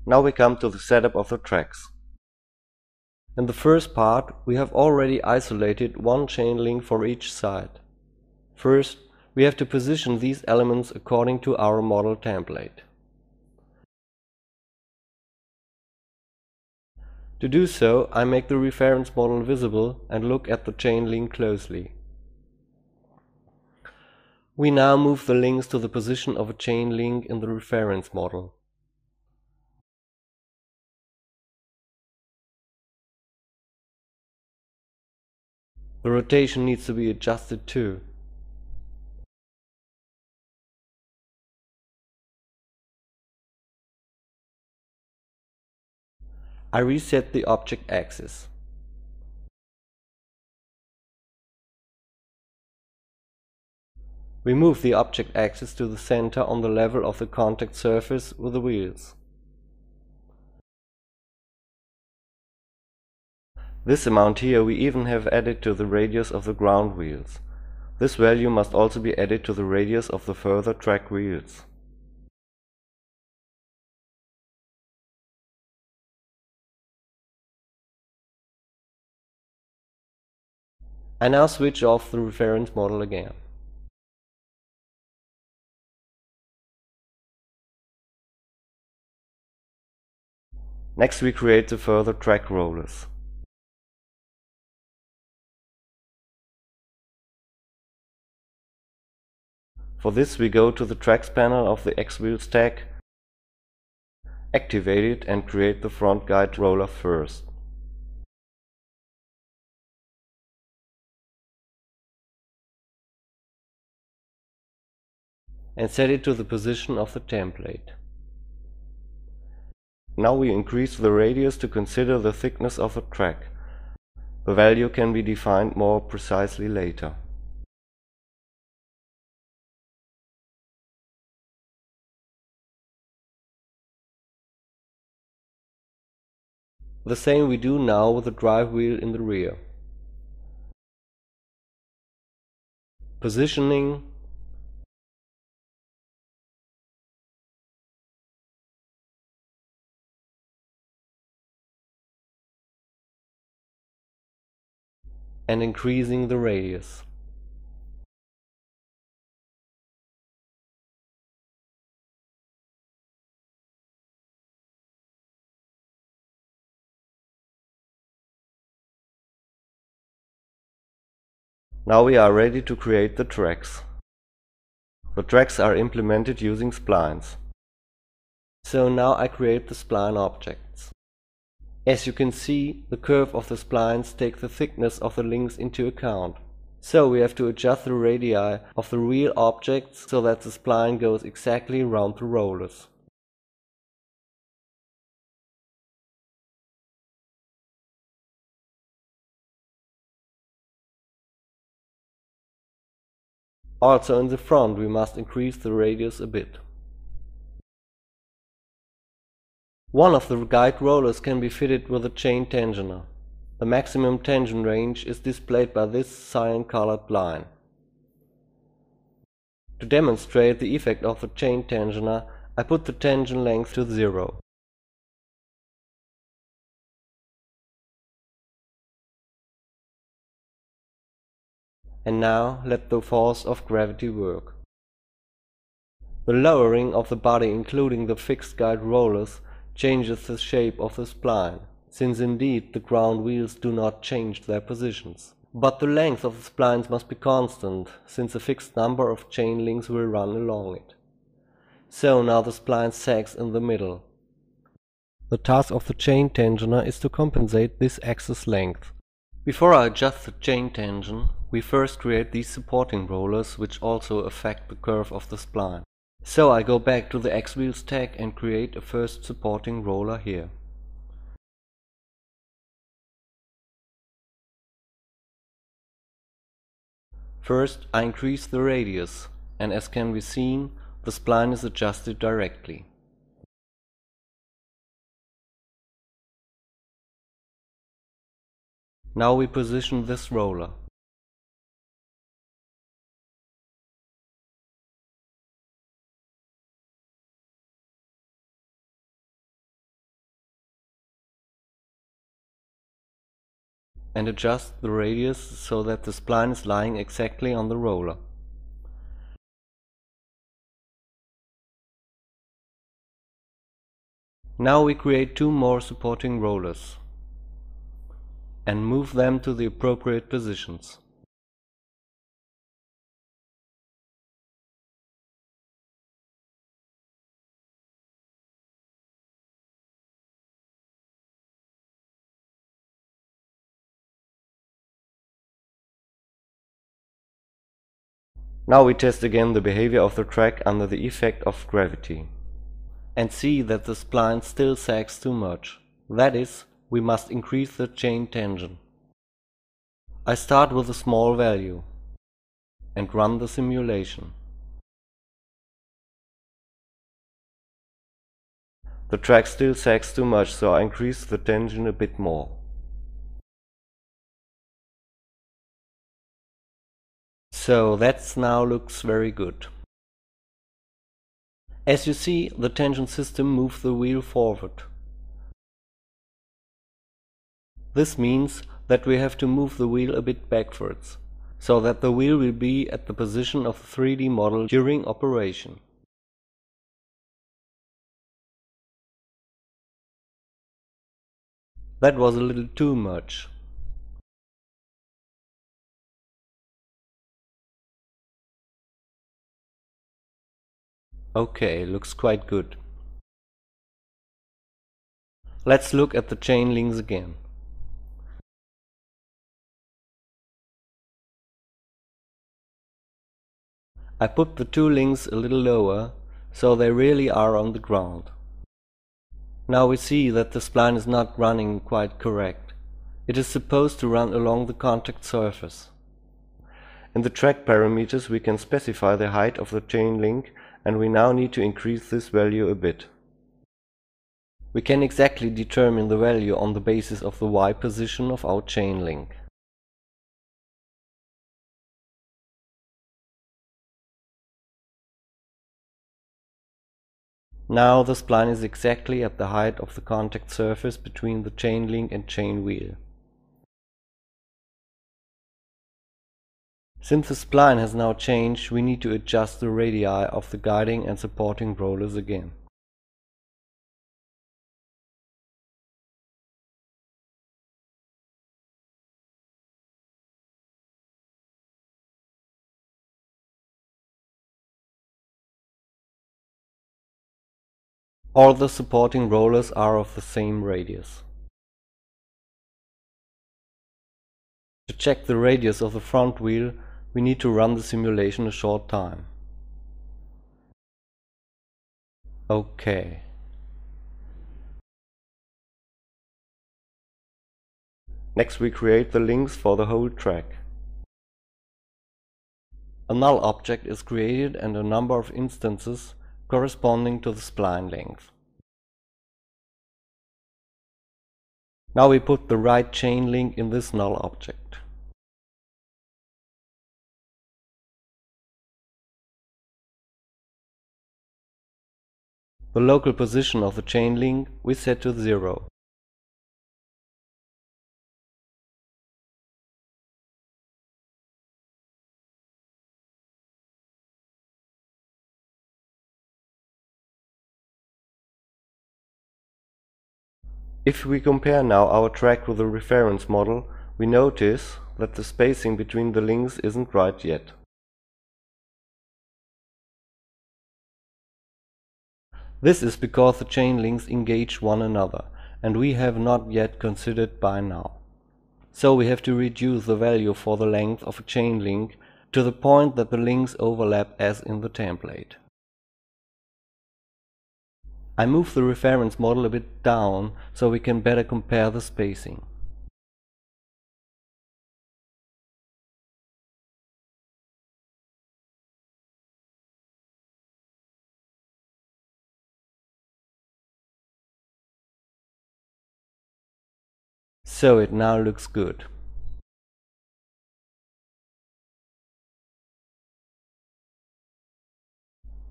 Now we come to the setup of the tracks. In the first part, we have already isolated one chain link for each side. First, we have to position these elements according to our model template. To do so, I make the reference model visible and look at the chain link closely. We now move the links to the position of a chain link in the reference model. The rotation needs to be adjusted too. I reset the object axis. We move the object axis to the center on the level of the contact surface with the wheels. This amount here we even have added to the radius of the ground wheels. This value must also be added to the radius of the further track wheels. I now switch off the reference model again. Next we create the further track rollers. For this we go to the tracks panel of the X-wheel stack, activate it and create the front guide roller first. And set it to the position of the template. Now we increase the radius to consider the thickness of the track. The value can be defined more precisely later. The same we do now with the drive wheel in the rear. Positioning, and increasing the radius. Now we are ready to create the tracks. The tracks are implemented using splines. So now I create the spline objects. As you can see, the curve of the splines takes the thickness of the links into account. So we have to adjust the radii of the real objects so that the spline goes exactly around the rollers. Also in the front we must increase the radius a bit. One of the guide rollers can be fitted with a chain tensioner. The maximum tension range is displayed by this cyan-colored line. To demonstrate the effect of the chain tensioner, I put the tension length to 0. And now let the force of gravity work. The lowering of the body, including the fixed guide rollers, changes the shape of the spline, since indeed the ground wheels do not change their positions. But the length of the splines must be constant, since a fixed number of chain links will run along it. So now the spline sags in the middle. The task of the chain tensioner is to compensate this axis length. Before I adjust the chain tension, we first create these supporting rollers which also affect the curve of the spline. So I go back to the X-wheel stack and create a first supporting roller here. First I increase the radius, and as can be seen, the spline is adjusted directly. Now we position this roller. and adjust the radius so that the spline is lying exactly on the roller. Now we create 2 more supporting rollers and move them to the appropriate positions. Now we test again the behavior of the track under the effect of gravity and see that the spline still sags too much. That is, we must increase the chain tension. I start with a small value and run the simulation. The track still sags too much, so I increase the tension a bit more. So that now looks very good. As you see, the tension system moves the wheel forward. This means that we have to move the wheel a bit backwards, so that the wheel will be at the position of the 3D model during operation. That was a little too much. Okay, looks quite good. Let's look at the chain links again. I put the 2 links a little lower, so they really are on the ground. Now we see that the spline is not running quite correct. It is supposed to run along the contact surface. In the track parameters we can specify the height of the chain link, and we now need to increase this value a bit. We can exactly determine the value on the basis of the Y position of our chain link. Now the spline is exactly at the height of the contact surface between the chain link and chain wheel. Since the spline has now changed, we need to adjust the radii of the guiding and supporting rollers again. All the supporting rollers are of the same radius. To check the radius of the front wheel, we need to run the simulation a short time. Okay. Next we create the links for the whole track. A null object is created and a number of instances corresponding to the spline length. Now we put the right chain link in this null object. The local position of the chain link we set to 0. If we compare now our track with the reference model, we notice that the spacing between the links isn't right yet. This is because the chain links engage one another, and we have not yet considered by now. So we have to reduce the value for the length of a chain link to the point that the links overlap as in the template. I move the reference model a bit down so we can better compare the spacing. So it now looks good.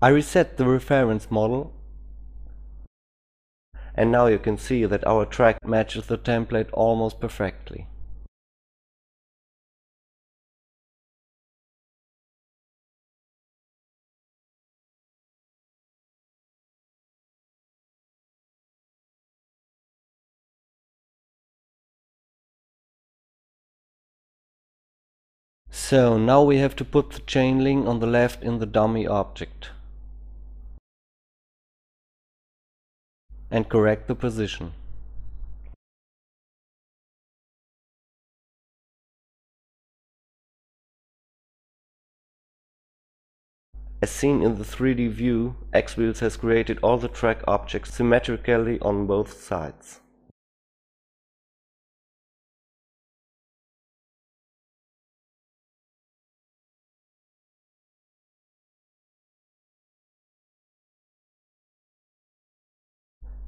I reset the reference model, and now you can see that our track matches the template almost perfectly. So now we have to put the chain link on the left in the dummy object and correct the position. As seen in the 3D view, Xwheels has created all the track objects symmetrically on both sides.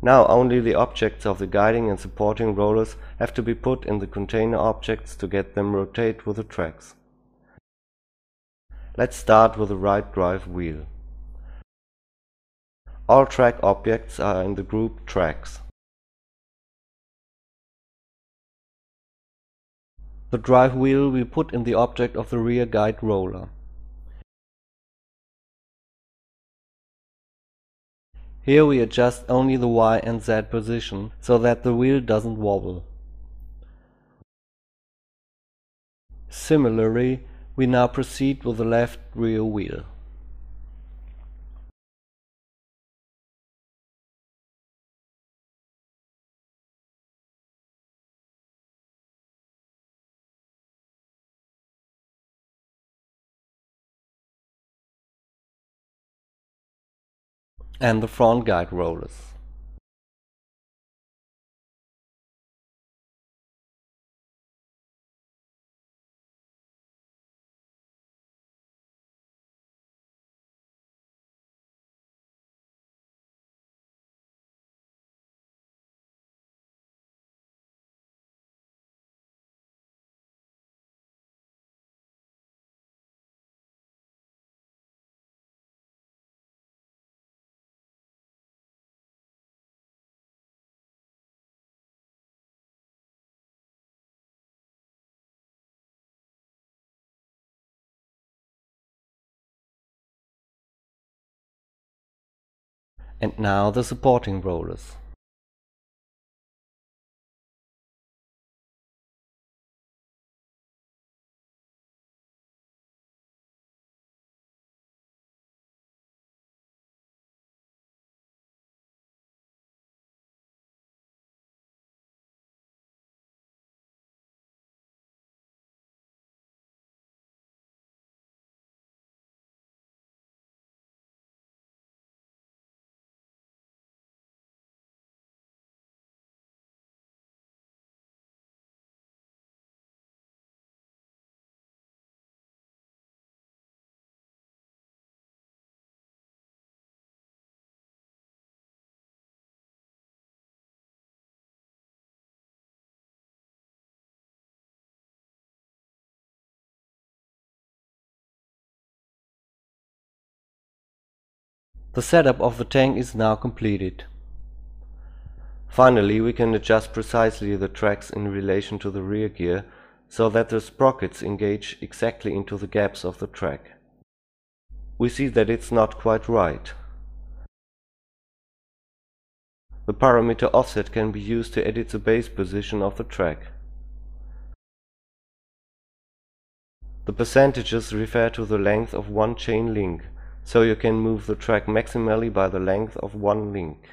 Now only the objects of the guiding and supporting rollers have to be put in the container objects to get them rotate with the tracks. Let's start with the right drive wheel. All track objects are in the group tracks. The drive wheel we put in the object of the rear guide roller. Here we adjust only the Y and Z position so that the wheel doesn't wobble. Similarly, we now proceed with the left rear wheel. And the front guide rollers. And now the supporting rollers. The setup of the tank is now completed. Finally, we can adjust precisely the tracks in relation to the rear gear so that the sprockets engage exactly into the gaps of the track. We see that it's not quite right. The parameter offset can be used to edit the base position of the track. The percentages refer to the length of one chain link, so you can move the track maximally by the length of one link.